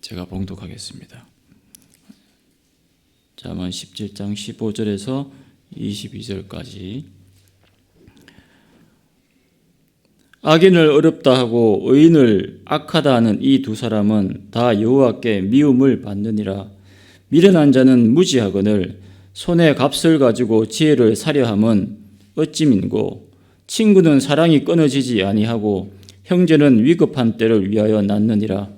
제가 봉독하겠습니다. 잠언 17장 15절에서 22절까지. 악인을 어렵다 하고 의인을 악하다 하는 이 두 사람은 다 여호와께 미움을 받느니라. 미련한 자는 무지하거늘 손에 값을 가지고 지혜를 사려함은 어찌 민고. 친구는 사랑이 끊어지지 아니하고 형제는 위급한 때를 위하여 낳느니라.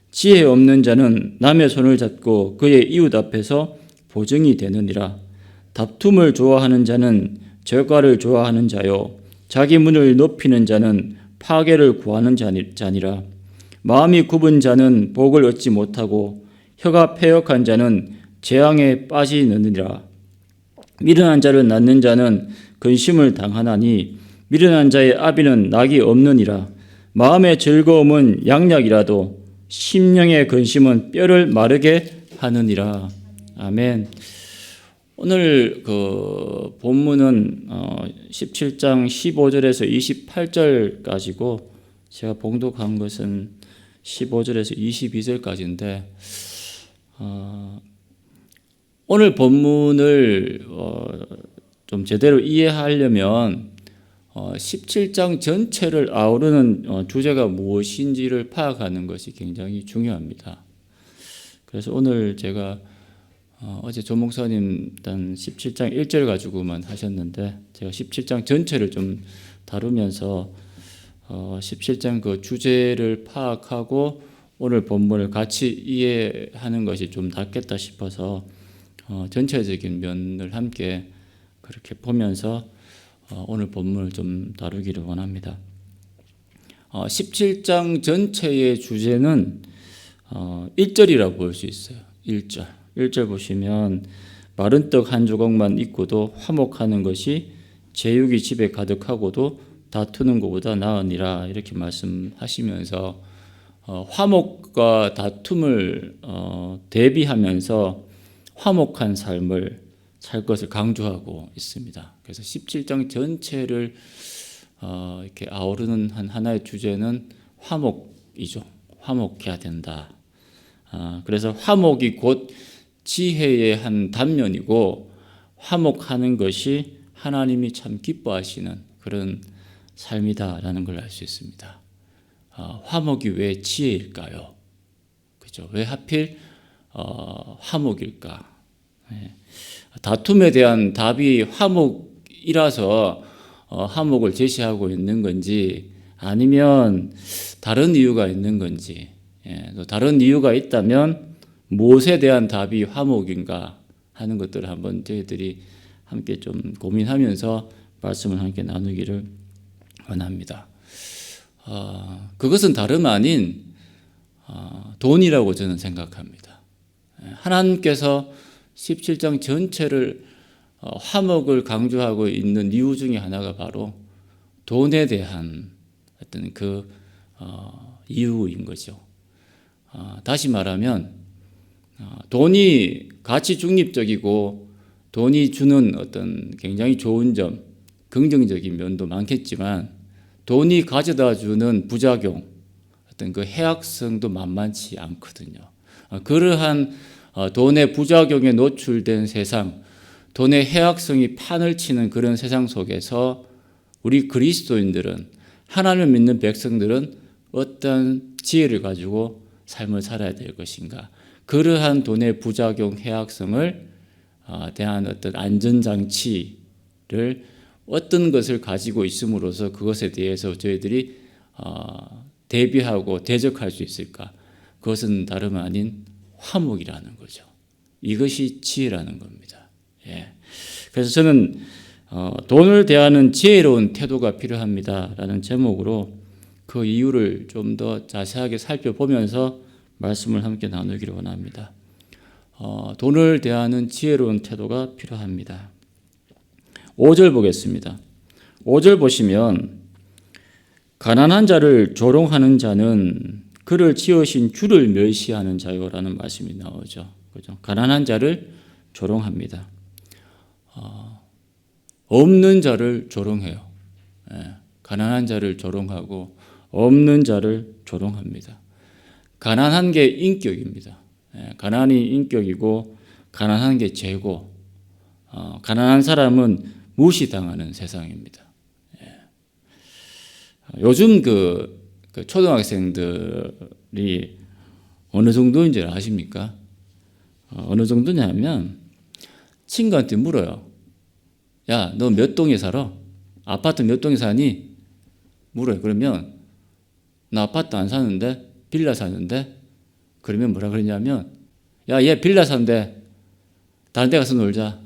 지혜 없는 자는 남의 손을 잡고 그의 이웃 앞에서 보증이 되느니라. 다툼을 좋아하는 자는 절과를 좋아하는 자요 자기 문을 높이는 자는 파괴를 구하는 자니라. 마음이 굽은 자는 복을 얻지 못하고 혀가 패역한 자는 재앙에 빠지느니라. 미련한 자를 낳는 자는 근심을 당하나니 미련한 자의 아비는 낙이 없느니라. 마음의 즐거움은 양약이라도 심령의 근심은 뼈를 마르게 하느니라. 아멘. 오늘 그 본문은 17장 15절에서 28절까지고 제가 봉독한 것은 15절에서 22절까지인데 오늘 본문을 좀 제대로 이해하려면 17장 전체를 아우르는 주제가 무엇인지를 파악하는 것이 굉장히 중요합니다. 그래서 오늘 제가 어제 조 목사님 일단 17장 1절 가지고만 하셨는데 제가 17장 전체를 좀 다루면서 17장 그 주제를 파악하고 오늘 본문을 같이 이해하는 것이 좀 낫겠다 싶어서 전체적인 면을 함께 그렇게 보면서 오늘 본문을 좀 다루기를 원합니다. 17장 전체의 주제는 1절이라고 볼 수 있어요. 1절 보시면 마른 떡 한 조각만 있고도 화목하는 것이 제육이 집에 가득하고도 다투는 것보다 나으니라 이렇게 말씀하시면서 화목과 다툼을 대비하면서 화목한 삶을 살 것을 강조하고 있습니다. 그래서 17장 전체를 이렇게 아우르는 하나의 주제는 화목이죠. 화목해야 된다. 그래서 화목이 곧 지혜의 한 단면이고 화목하는 것이 하나님이 참 기뻐하시는 그런 삶이다라는 걸 알 수 있습니다. 화목이 왜 지혜일까요? 그죠? 왜 하필 화목일까? 다툼에 대한 답이 화목이라서 화목을 제시하고 있는 건지 아니면 다른 이유가 있는 건지 또 다른 이유가 있다면 무엇에 대한 답이 화목인가 하는 것들을 한번 저희들이 함께 좀 고민하면서 말씀을 함께 나누기를 원합니다. 그것은 다름 아닌 돈이라고 저는 생각합니다. 하나님께서 17장 전체를 화목을 강조하고 있는 이유 중에 하나가 바로 돈에 대한 어떤 그 이유인 거죠. 다시 말하면 돈이 가치 중립적이고 돈이 주는 어떤 굉장히 좋은 점, 긍정적인 면도 많겠지만 돈이 가져다 주는 부작용, 어떤 그 해악성도 만만치 않거든요. 그러한 돈의 부작용에 노출된 세상, 돈의 해악성이 판을 치는 그런 세상 속에서 우리 그리스도인들은 하나님을 믿는 백성들은 어떤 지혜를 가지고 삶을 살아야 될 것인가? 그러한 돈의 부작용, 해악성을 대한 어떤 안전장치를 어떤 것을 가지고 있음으로써 그것에 대해서 저희들이 대비하고 대적할 수 있을까? 그것은 다름 아닌 화목이라는 거죠. 이것이 지혜라는 겁니다. 그래서 저는 돈을 대하는 지혜로운 태도가 필요합니다라는 제목으로 그 이유를 좀 더 자세하게 살펴보면서 말씀을 함께 나누기를 원합니다. 돈을 대하는 지혜로운 태도가 필요합니다. 5절 보겠습니다. 5절 보시면 가난한 자를 조롱하는 자는 그를 지으신 주를 멸시하는 자요라는 말씀이 나오죠. 그죠? 가난한 자를 조롱합니다. 없는 자를 조롱해요. 가난한 자를 조롱하고 없는 자를 조롱합니다. 가난한 게 인격입니다. 가난이 인격이고 가난한 게 죄고 가난한 사람은 무시당하는 세상입니다. 요즘 그 초등학생들이 어느 정도인지 아십니까? 어느 정도냐면 친구한테 물어요. 야, 너 몇 동에 살아? 아파트 몇 동에 사니? 물어요. 그러면 나 아파트 안 사는데 빌라 사는데 그러면 뭐라 그러냐면 야, 얘 빌라 산대. 다른 데 가서 놀자.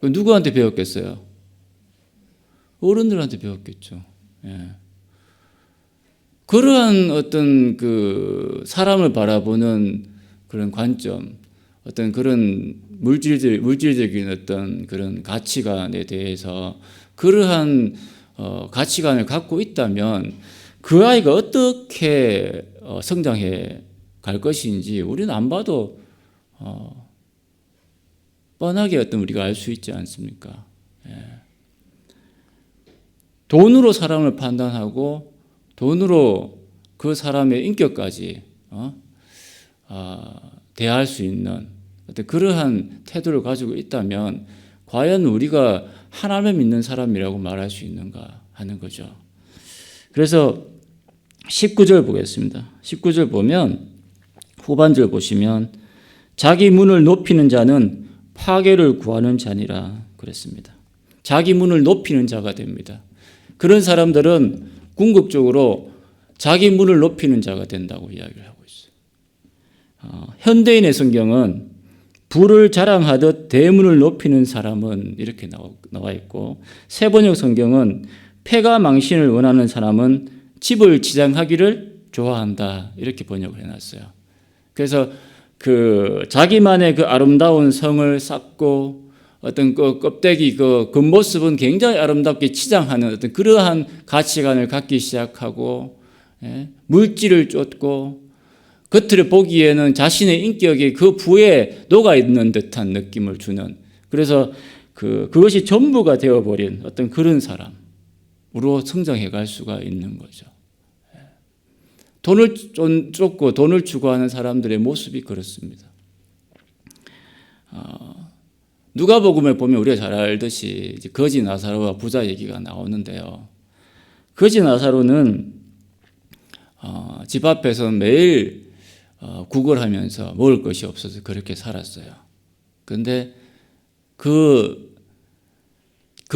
누구한테 배웠겠어요? 어른들한테 배웠겠죠. 예. 그러한 어떤 그 사람을 바라보는 그런 관점, 어떤 그런 물질적인 어떤 그런 가치관에 대해서 그러한 가치관을 갖고 있다면 그 아이가 어떻게 성장해 갈 것인지 우리는 안 봐도 뻔하게 어떤 우리가 알 수 있지 않습니까? 예. 돈으로 사람을 판단하고 돈으로 그 사람의 인격까지 대할 수 있는 어떤 그러한 태도를 가지고 있다면 과연 우리가 하나님을 믿는 사람이라고 말할 수 있는가 하는 거죠. 그래서 19절 보겠습니다. 19절 보면 후반절 보시면 자기 문을 높이는 자는 파괴를 구하는 자니라 그랬습니다. 자기 문을 높이는 자가 됩니다. 그런 사람들은 궁극적으로 자기 문을 높이는 자가 된다고 이야기를 하고 있어요. 현대인의 성경은 부를 자랑하듯 대문을 높이는 사람은 이렇게 나와 있고 새번역 성경은 패가 망신을 원하는 사람은 집을 지장하기를 좋아한다 이렇게 번역을 해놨어요. 그래서 그 자기만의 그 아름다운 성을 쌓고 어떤 그 껍데기 그 겉모습은 굉장히 아름답게 치장하는 어떤 그러한 가치관을 갖기 시작하고 물질을 쫓고 겉을 보기에는 자신의 인격이 그 부에 녹아 있는 듯한 느낌을 주는 그래서 그것이 전부가 되어버린 어떤 그런 사람으로 성장해 갈 수가 있는 거죠. 돈을 쫓고 돈을 추구하는 사람들의 모습이 그렇습니다. 누가복음에 보면 우리가 잘 알듯이 이제 거지 나사로와 부자 얘기가 나오는데요. 거지 나사로는 집 앞에서 매일 구걸하면서 먹을 것이 없어서 그렇게 살았어요. 그런데 그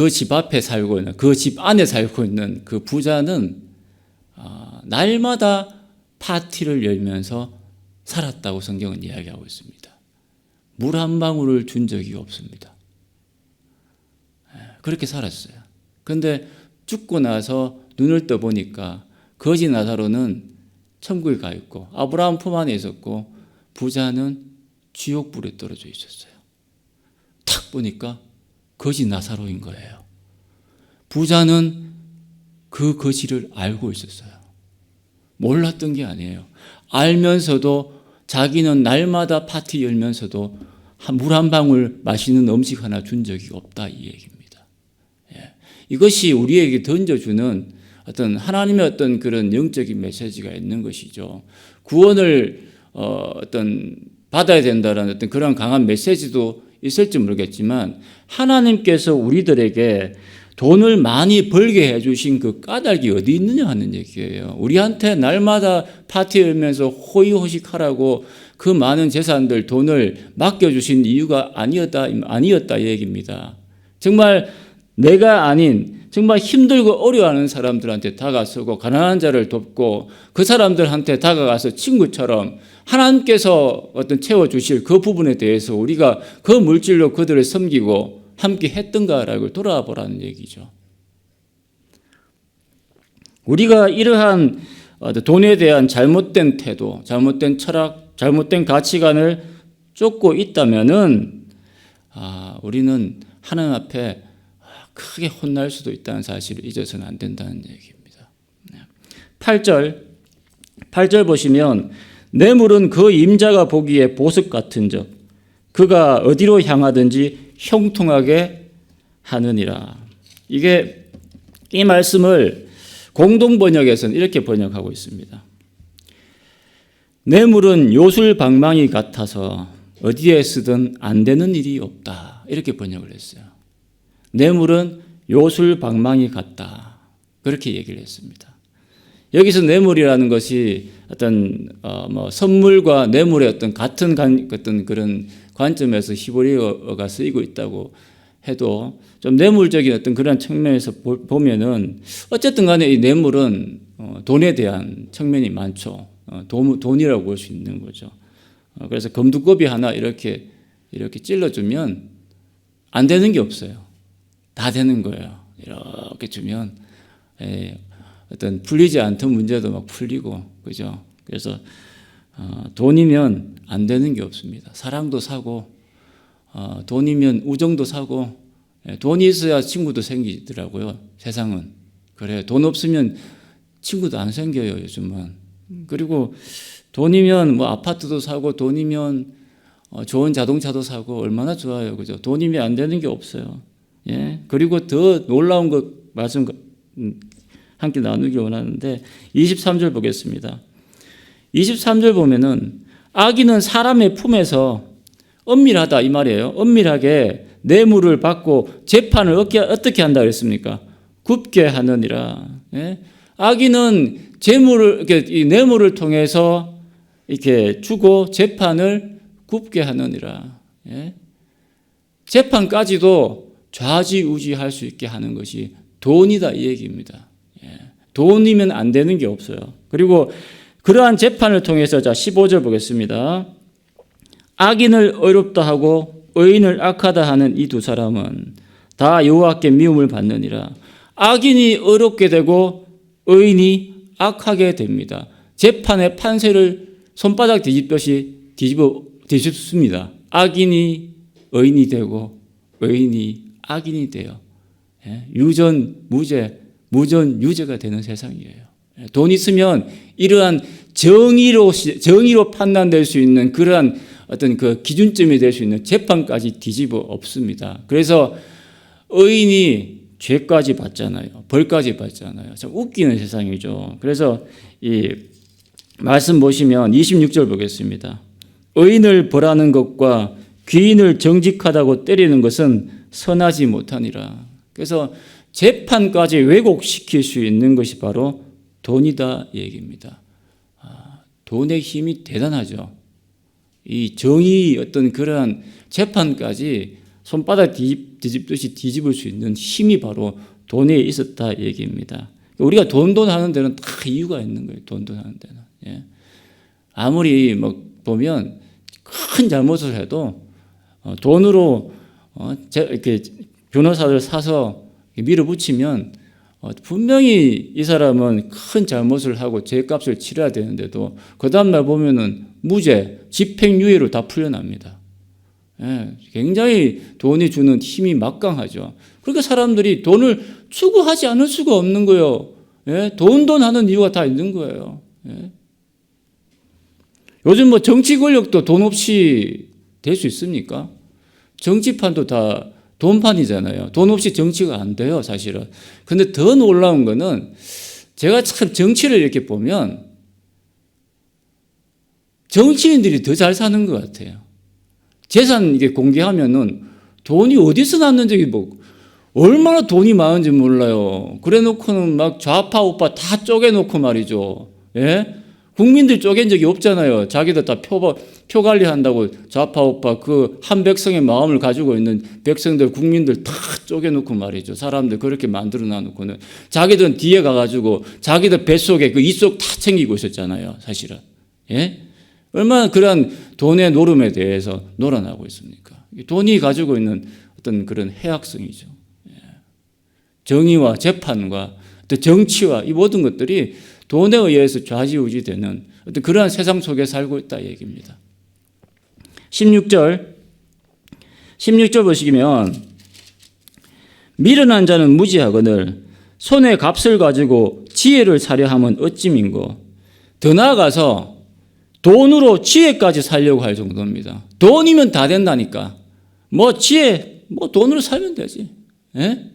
집 앞에 살고 있는 그 집 안에 살고 있는 그 부자는 날마다 파티를 열면서 살았다고 성경은 이야기하고 있습니다. 물 한 방울을 준 적이 없습니다. 그렇게 살았어요. 그런데 죽고 나서 눈을 떠보니까 거지 나사로는 천국에 가 있고 아브라함 품 안에 있었고 부자는 지옥불에 떨어져 있었어요. 탁 보니까 거지 나사로인 거예요. 부자는 그 거지를 알고 있었어요. 몰랐던 게 아니에요. 알면서도 자기는 날마다 파티 열면서도 물 한 방울 맛있는 음식 하나 준 적이 없다 이 얘기입니다. 이것이 우리에게 던져주는 어떤 하나님의 어떤 그런 영적인 메시지가 있는 것이죠. 구원을 어떤 받아야 된다는 어떤 그런 강한 메시지도 있을지 모르겠지만 하나님께서 우리들에게 돈을 많이 벌게 해주신 그 까닭이 어디 있느냐 하는 얘기예요. 우리한테 날마다 파티 열면서 호의호식하라고 그 많은 재산들 돈을 맡겨주신 이유가 아니었다 이 얘기입니다. 정말 내가 아닌 정말 힘들고 어려워하는 사람들한테 다가서고 가난한 자를 돕고 그 사람들한테 다가가서 친구처럼 하나님께서 어떤 채워주실 그 부분에 대해서 우리가 그 물질로 그들을 섬기고 함께 했던가라고 돌아보라는 얘기죠. 우리가 이러한 돈에 대한 잘못된 태도, 잘못된 철학, 잘못된 가치관을 쫓고 있다면은 우리는 하나님 앞에 크게 혼날 수도 있다는 사실을 잊어서는 안 된다는 얘기입니다. 8절 보시면 뇌물은 그 임자가 보기에 보석 같은 적 그가 어디로 향하든지 형통하게 하느니라. 이 말씀을 공동 번역에서는 이렇게 번역하고 있습니다. 뇌물은 요술방망이 같아서 어디에 쓰든 안 되는 일이 없다. 이렇게 번역을 했어요. 뇌물은 요술방망이 같다. 그렇게 얘기를 했습니다. 여기서 뇌물이라는 것이 어떤 선물과 뇌물의 어떤 같은 어떤 그런 관점에서 히브리어가 쓰이고 있다고 해도 좀 뇌물적인 어떤 그런 측면에서 보면은 어쨌든 간에 이 뇌물은 돈에 대한 측면이 많죠. 돈이라고 볼 수 있는 거죠. 그래서 검두꺼비 하나 이렇게 찔러주면 안 되는 게 없어요. 다 되는 거예요. 이렇게 주면 어떤 풀리지 않던 문제도 막 풀리고, 그죠? 그래서 돈이면 안 되는 게 없습니다. 사랑도 사고, 돈이면 우정도 사고, 돈이 있어야 친구도 생기더라고요. 세상은 그래요. 돈 없으면 친구도 안 생겨요, 요즘은. 그리고 돈이면 뭐 아파트도 사고, 돈이면 좋은 자동차도 사고, 얼마나 좋아요, 그죠? 돈이면 안 되는 게 없어요. 예. 그리고 더 놀라운 것 말씀 함께 나누길 원하는데 23절 보겠습니다. 23절 보면은 악인은 사람의 품에서 엄밀하다 이 말이에요. 엄밀하게 뇌물을 받고 재판을 어떻게 한다 그랬습니까? 굽게 하느니라. 예? 악인은 이 뇌물을 통해서 이렇게 주고 재판을 굽게 하느니라. 예? 재판까지도 좌지우지할 수 있게 하는 것이 돈이다 이 얘기입니다. 예. 돈이면 안 되는 게 없어요. 그리고 그러한 재판을 통해서 자 15절 보겠습니다. 악인을 의롭다 하고 의인을 악하다 하는 이 두 사람은 다 여호와께 미움을 받느니라. 악인이 의롭게 되고 의인이 악하게 됩니다. 재판의 판세를 손바닥 뒤집듯이 뒤집습니다. 악인이 의인이 되고 의인이 악인이 돼요. 유전 무죄, 무전 유죄가 되는 세상이에요. 돈 있으면 이러한 정의로 판단될 수 있는 그러한 어떤 그 기준점이 될 수 있는 재판까지 뒤집어 엎습니다. 그래서 의인이 죄까지 받잖아요. 벌까지 받잖아요. 참 웃기는 세상이죠. 그래서 이 말씀 보시면 26절 보겠습니다. 의인을 벌하는 것과 귀인을 정직하다고 때리는 것은 선하지 못하니라. 그래서 재판까지 왜곡시킬 수 있는 것이 바로 돈이다 얘기입니다. 돈의 힘이 대단하죠. 이 정의 어떤 그러한 재판까지 손바닥 뒤집듯이 뒤집을 수 있는 힘이 바로 돈에 있었다 얘기입니다. 우리가 돈 하는 데는 다 이유가 있는 거예요. 돈 하는 데는. 예. 아무리 보면 큰 잘못을 해도 돈으로 이렇게 변호사를 사서 밀어붙이면 분명히 이 사람은 큰 잘못을 하고 죄값을 치러야 되는데도 그 다음날 보면은 무죄, 집행유예로 다 풀려납니다. 예, 굉장히 돈이 주는 힘이 막강하죠. 그러니까 사람들이 돈을 추구하지 않을 수가 없는 거예요. 예, 돈 하는 이유가 다 있는 거예요. 예. 요즘 정치 권력도 돈 없이 될 수 있습니까? 정치판도 다 돈판이잖아요. 돈 없이 정치가 안 돼요, 사실은. 근데 더 놀라운 거는 제가 참 정치를 이렇게 보면 정치인들이 더 잘 사는 것 같아요. 재산 이게 공개하면은 돈이 어디서 났는지 얼마나 돈이 많은지 몰라요. 그래 놓고는 막 좌파 우파 다 쪼개놓고 말이죠. 예? 국민들 쪼갠 적이 없잖아요. 자기들 다 표 관리한다고 좌파 우파 그 한 백성의 마음을 가지고 있는 백성들 국민들 다 쪼개놓고 말이죠. 사람들 그렇게 만들어 놔놓고는 자기들은 뒤에 가가지고 자기들 뱃속에 그 이속 다 챙기고 있었잖아요. 사실은. 예? 얼마나 그러한 돈의 노름에 대해서 놀아나고 있습니까? 돈이 가지고 있는 어떤 그런 해악성이죠. 예. 정의와 재판과 또 정치와 이 모든 것들이 돈에 의해서 좌지우지되는 어떤 그러한 세상 속에 살고 있다 얘기입니다. 16절 보시면 미련한 자는 무지하거늘 손에 값을 가지고 지혜를 사려 하면 어찌민고. 더 나아가서 돈으로 지혜까지 살려고 할 정도입니다. 돈이면 다 된다니까. 지혜, 돈으로 살면 되지. 예?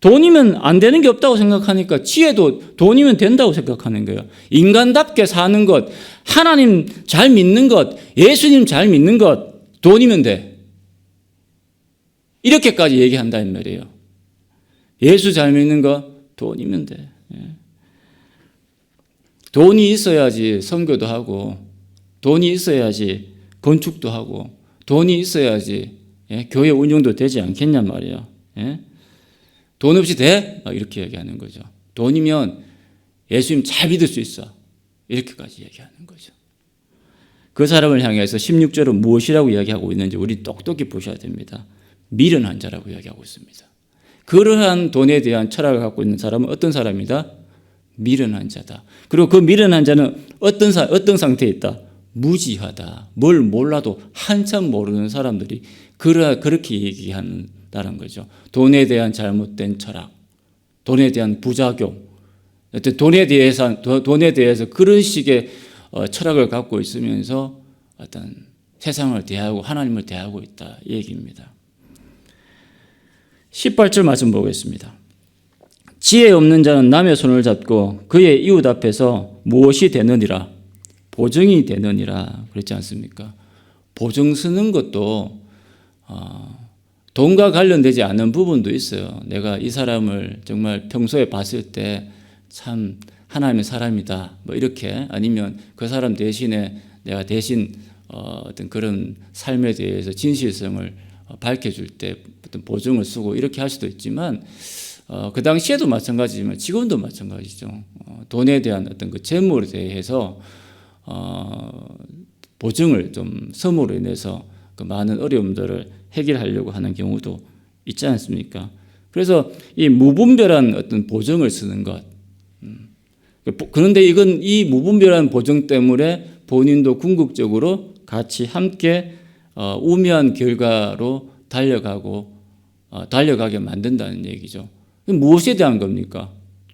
돈이면 안 되는 게 없다고 생각하니까 지혜도 돈이면 된다고 생각하는 거예요. 인간답게 사는 것, 하나님 잘 믿는 것, 예수님 잘 믿는 것, 돈이면 돼. 이렇게까지 얘기한다는 말이에요. 예수 잘 믿는 것, 돈이면 돼. 돈이 있어야지 선교도 하고, 돈이 있어야지 건축도 하고, 돈이 있어야지 교회 운영도 되지 않겠냔 말이에요. 돈 없이 돼? 이렇게 얘기하는 거죠. 돈이면 예수님 잘 믿을 수 있어. 이렇게까지 얘기하는 거죠. 그 사람을 향해서 16절은 무엇이라고 이야기하고 있는지 우리 똑똑히 보셔야 됩니다. 미련한 자라고 이야기하고 있습니다. 그러한 돈에 대한 철학을 갖고 있는 사람은 어떤 사람이다? 미련한 자다. 그리고 그 미련한 자는 어떤 상태에 있다? 무지하다. 뭘 몰라도 한참 모르는 사람들이 그렇게 얘기한다는 거죠. 돈에 대한 잘못된 철학, 돈에 대한 부작용, 돈에 대해서 그런 식의 철학을 갖고 있으면서 어떤 세상을 대하고 하나님을 대하고 있다 이 얘기입니다. 18절 말씀 보겠습니다. 지혜 없는 자는 남의 손을 잡고 그의 이웃 앞에서 무엇이 되느니라? 보증이 되느니라. 그렇지 않습니까? 보증 쓰는 것도 돈과 관련되지 않은 부분도 있어요. 내가 이 사람을 정말 평소에 봤을 때 참 하나님의 사람이다. 뭐 이렇게 아니면 그 사람 대신에 내가 대신 어떤 그런 삶에 대해서 진실성을 밝혀줄 때 어떤 보증을 쓰고 이렇게 할 수도 있지만 그 당시에도 마찬가지지만 지금도 마찬가지죠. 돈에 대한 어떤 그 재물에 대해서 보증을 좀 섬으로 인해서 그 많은 어려움들을 해결하려고 하는 경우도 있지 않습니까? 그래서 이 무분별한 어떤 보증을 쓰는 것. 그런데 이 무분별한 보증 때문에 본인도 궁극적으로 같이 함께 우매한 결과로 달려가게 만든다는 얘기죠. 무엇에 대한 겁니까?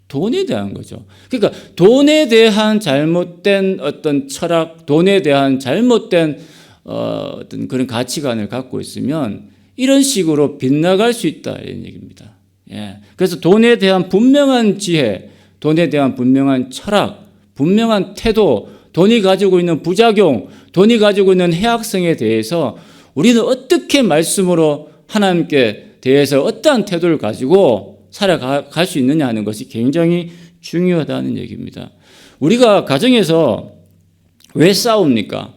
돈에 대한 거죠. 그러니까 돈에 대한 잘못된 어떤 철학, 돈에 대한 잘못된 어떤 그런 가치관을 갖고 있으면 이런 식으로 빗나갈 수 있다 이런 얘기입니다. 그래서 돈에 대한 분명한 지혜, 돈에 대한 분명한 철학, 분명한 태도, 돈이 가지고 있는 부작용, 돈이 가지고 있는 해악성에 대해서 우리는 어떻게 말씀으로 하나님께 대해서 어떠한 태도를 가지고 살아갈 수 있느냐 하는 것이 굉장히 중요하다는 얘기입니다. 우리가 가정에서 왜 싸웁니까?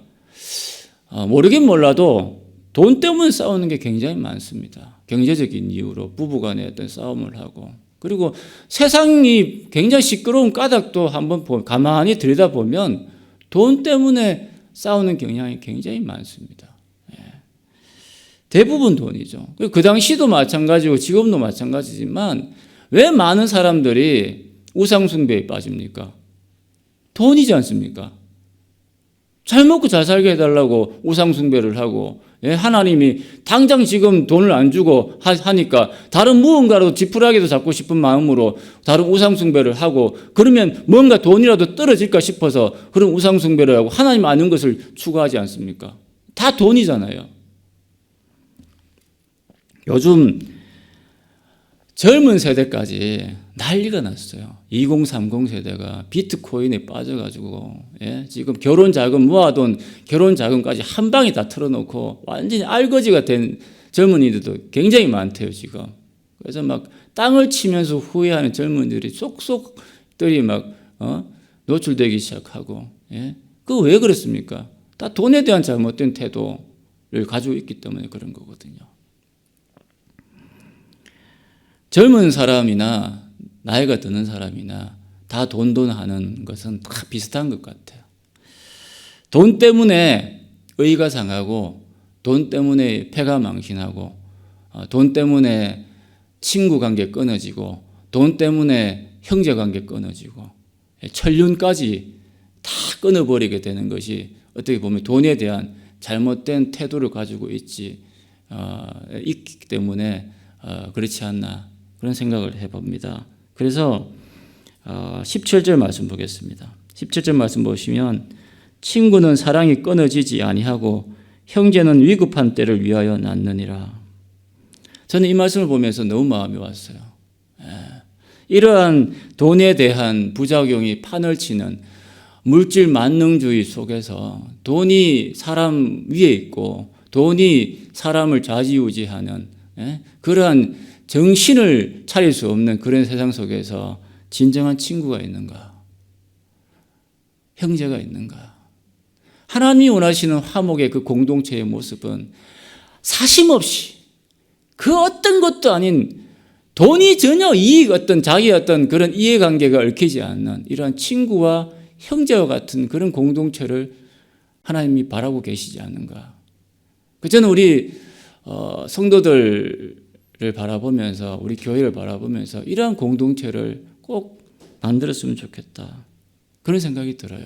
모르긴 몰라도 돈 때문에 싸우는 게 굉장히 많습니다. 경제적인 이유로 부부간에 어떤 싸움을 하고, 그리고 세상이 굉장히 시끄러운 까닭도 한번 가만히 들여다보면 돈 때문에 싸우는 경향이 굉장히 많습니다. 대부분 돈이죠. 그 당시도 마찬가지고 지금도 마찬가지지만 왜 많은 사람들이 우상숭배에 빠집니까? 돈이지 않습니까? 잘 먹고 잘 살게 해달라고 우상숭배를 하고, 하나님이 당장 지금 돈을 안 주고 하니까 다른 무언가로 지푸라기도 잡고 싶은 마음으로 다른 우상숭배를 하고, 그러면 뭔가 돈이라도 떨어질까 싶어서 그런 우상숭배를 하고 하나님 아는 것을 추구하지 않습니까? 다 돈이잖아요. 요즘 젊은 세대까지 난리가 났어요. 2030 세대가 비트코인에 빠져가지고 지금 결혼 자금 모아둔 결혼 자금까지 한 방에 다 털어놓고 완전히 알거지가 된 젊은이들도 굉장히 많대요 지금. 그래서 막 땅을 치면서 후회하는 젊은이들이 속속들이 막 노출되기 시작하고. 그거 왜 그렇습니까? 다 돈에 대한 잘못된 태도를 가지고 있기 때문에 그런 거거든요. 젊은 사람이나 나이가 드는 사람이나 다 돈하는 것은 다 비슷한 것 같아요. 돈 때문에 의가 상하고, 돈 때문에 패가 망신하고, 돈 때문에 친구 관계 끊어지고, 돈 때문에 형제 관계 끊어지고, 천륜까지 다 끊어버리게 되는 것이 어떻게 보면 돈에 대한 잘못된 태도를 가지고 있기 때문에 그렇지 않나 그런 생각을 해봅니다. 그래서 17절 말씀 보겠습니다. 17절 말씀 보시면 친구는 사랑이 끊어지지 아니하고 형제는 위급한 때를 위하여 낳느니라. 저는 이 말씀을 보면서 너무 마음이 왔어요. 이러한 돈에 대한 부작용이 판을 치는 물질 만능주의 속에서 돈이 사람 위에 있고 돈이 사람을 좌지우지하는 그러한 정신을 차릴 수 없는 그런 세상 속에서 진정한 친구가 있는가? 형제가 있는가? 하나님이 원하시는 화목의 그 공동체의 모습은 사심없이 그 어떤 것도 아닌 돈이 전혀 어떤 자기의 어떤 그런 이해관계가 얽히지 않는 이러한 친구와 형제와 같은 그런 공동체를 하나님이 바라고 계시지 않는가? 저는 우리 성도들을 바라보면서 우리 교회를 바라보면서 이러한 공동체를 꼭 만들었으면 좋겠다. 그런 생각이 들어요.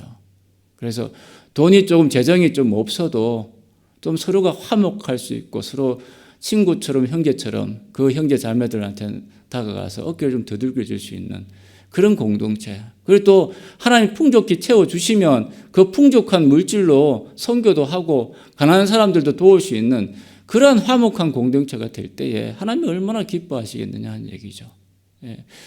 그래서 돈이 조금 재정이 좀 없어도 좀 서로가 화목할 수 있고 서로 친구처럼 형제처럼 그 형제 자매들한테 다가가서 어깨를 좀 두들겨 줄 수 있는 그런 공동체. 그리고 또 하나님 풍족히 채워주시면 그 풍족한 물질로 선교도 하고 가난한 사람들도 도울 수 있는 그러한 화목한 공동체가 될 때에 하나님이 얼마나 기뻐하시겠느냐 하는 얘기죠.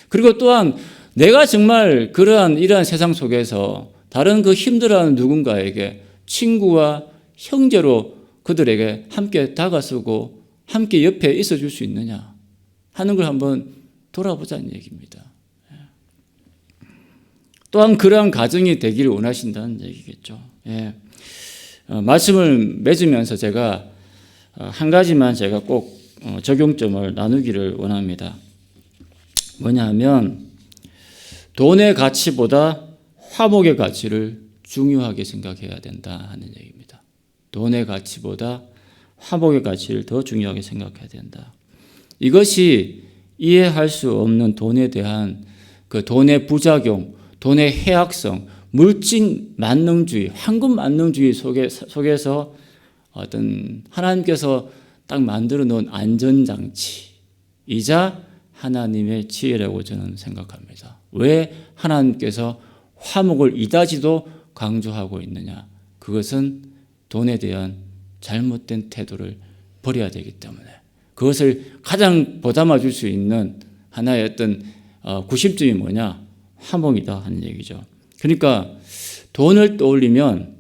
그리고 또한 내가 정말 이러한 세상 속에서 다른 그 힘들어하는 누군가에게 친구와 형제로 그들에게 함께 다가서고 함께 옆에 있어 줄 수 있느냐 하는 걸 한번 돌아보자는 얘기입니다. 또한 그러한 가정이 되기를 원하신다는 얘기겠죠. 말씀을 맺으면서 제가 한 가지만 제가 꼭 적용점을 나누기를 원합니다. 뭐냐 하면 돈의 가치보다 화목의 가치를 중요하게 생각해야 된다 하는 얘기입니다. 돈의 가치보다 화목의 가치를 더 중요하게 생각해야 된다. 이것이 이해할 수 없는 돈에 대한 그 돈의 부작용, 돈의 해악성, 물질 만능주의, 황금 만능주의 속에서 어떤 하나님께서 딱 만들어 놓은 안전장치이자 하나님의 지혜라고 저는 생각합니다. 왜 하나님께서 화목을 이다지도 강조하고 있느냐? 그것은 돈에 대한 잘못된 태도를 버려야 되기 때문에 그것을 가장 보담아 줄 수 있는 하나의 어떤 구심점이 뭐냐? 화목이다 하는 얘기죠. 그러니까 돈을 떠올리면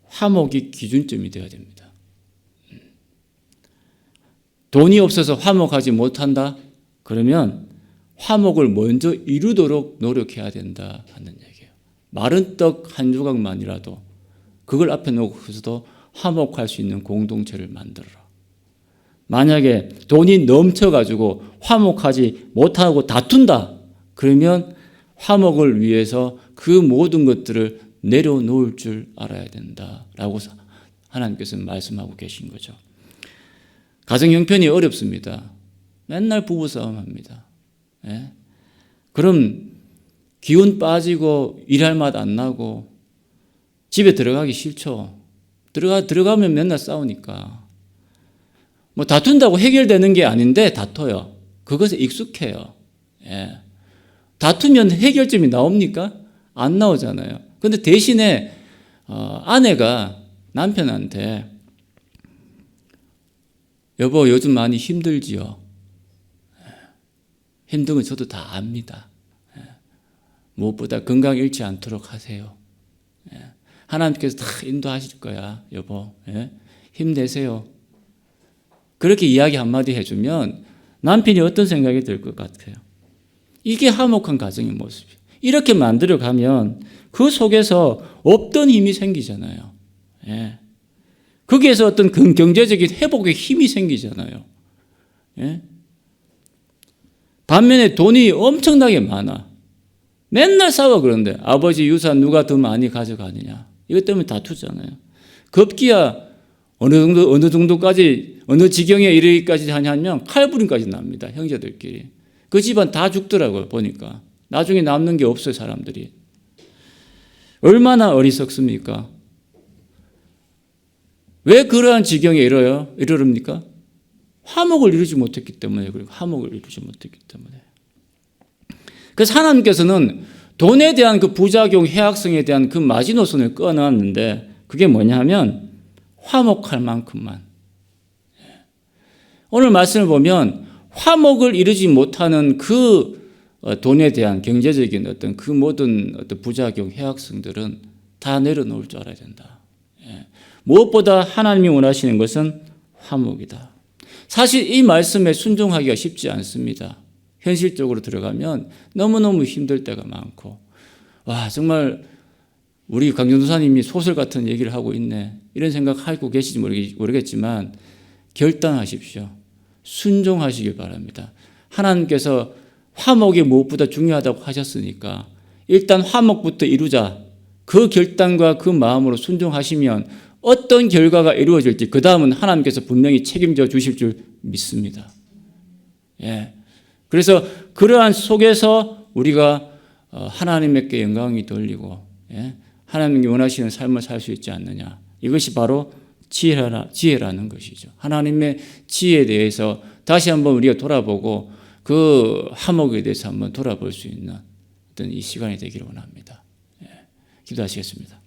화목이 기준점이 되어야 됩니다. 돈이 없어서 화목하지 못한다? 그러면 화목을 먼저 이루도록 노력해야 된다 하는 얘기예요. 마른 떡 한 조각만이라도 그걸 앞에 놓고서도 화목할 수 있는 공동체를 만들어라. 만약에 돈이 넘쳐가지고 화목하지 못하고 다툰다. 그러면 화목을 위해서 그 모든 것들을 내려놓을 줄 알아야 된다라고 하나님께서 말씀하고 계신 거죠. 가정 형편이 어렵습니다. 맨날 부부싸움 합니다. 그럼 기운 빠지고 일할 맛 안 나고 집에 들어가기 싫죠. 들어가면 맨날 싸우니까. 뭐 다툰다고 해결되는 게 아닌데 다퉈요. 그것에 익숙해요. 다투면 해결점이 나옵니까? 안 나오잖아요. 그런데 대신에 아내가 남편한테 여보 요즘 많이 힘들지요. 힘든 건 저도 다 압니다. 무엇보다 건강 잃지 않도록 하세요. 하나님께서 다 인도하실 거야 여보. 힘내세요. 그렇게 이야기 한마디 해주면 남편이 어떤 생각이 들 것 같아요? 이게 화목한 가정의 모습이에요. 이렇게 만들어가면 그 속에서 없던 힘이 생기잖아요. 거기에서 어떤 경제적인 회복의 힘이 생기잖아요. 반면에 돈이 엄청나게 많아. 맨날 싸워 그런데 아버지 유산 누가 더 많이 가져가느냐. 이것 때문에 다투잖아요. 급기야 어느 정도까지 어느 지경에 이르기까지 하냐면 칼부림까지 납니다. 형제들끼리. 그 집안 다 죽더라고요. 보니까. 나중에 남는 게 없어요. 사람들이. 얼마나 어리석습니까? 왜 그러한 지경에 이르릅니까? 화목을 이루지 못했기 때문에 그리고 화목을 이루지 못했기 때문에. 그래서 하나님께서는 돈에 대한 그 부작용, 해악성에 대한 그 마지노선을 꺼놨는데 그게 뭐냐 하면 화목할 만큼만. 오늘 말씀을 보면 화목을 이루지 못하는 그 돈에 대한 경제적인 어떤 그 모든 어떤 부작용, 해악성들은 다 내려놓을 줄 알아야 된다. 예. 무엇보다 하나님이 원하시는 것은 화목이다. 사실 이 말씀에 순종하기가 쉽지 않습니다. 현실적으로 들어가면 너무너무 힘들 때가 많고, 와, 정말 우리 강전도사님이 소설 같은 얘기를 하고 있네, 이런 생각하고 계시지 모르겠지만 결단하십시오. 순종하시길 바랍니다. 하나님께서 화목이 무엇보다 중요하다고 하셨으니까 일단 화목부터 이루자. 그 결단과 그 마음으로 순종하시면 어떤 결과가 이루어질지 그 다음은 하나님께서 분명히 책임져 주실 줄 믿습니다. 예. 그래서 그러한 속에서 우리가 하나님께 영광이 돌리고, 예, 하나님이 원하시는 삶을 살 수 있지 않느냐. 이것이 바로 지혜라는 것이죠. 하나님의 지혜에 대해서 다시 한번 우리가 돌아보고 그 화목에 대해서 한번 돌아볼 수 있는 어떤 이 시간이 되기를 원합니다. 예, 기도하시겠습니다.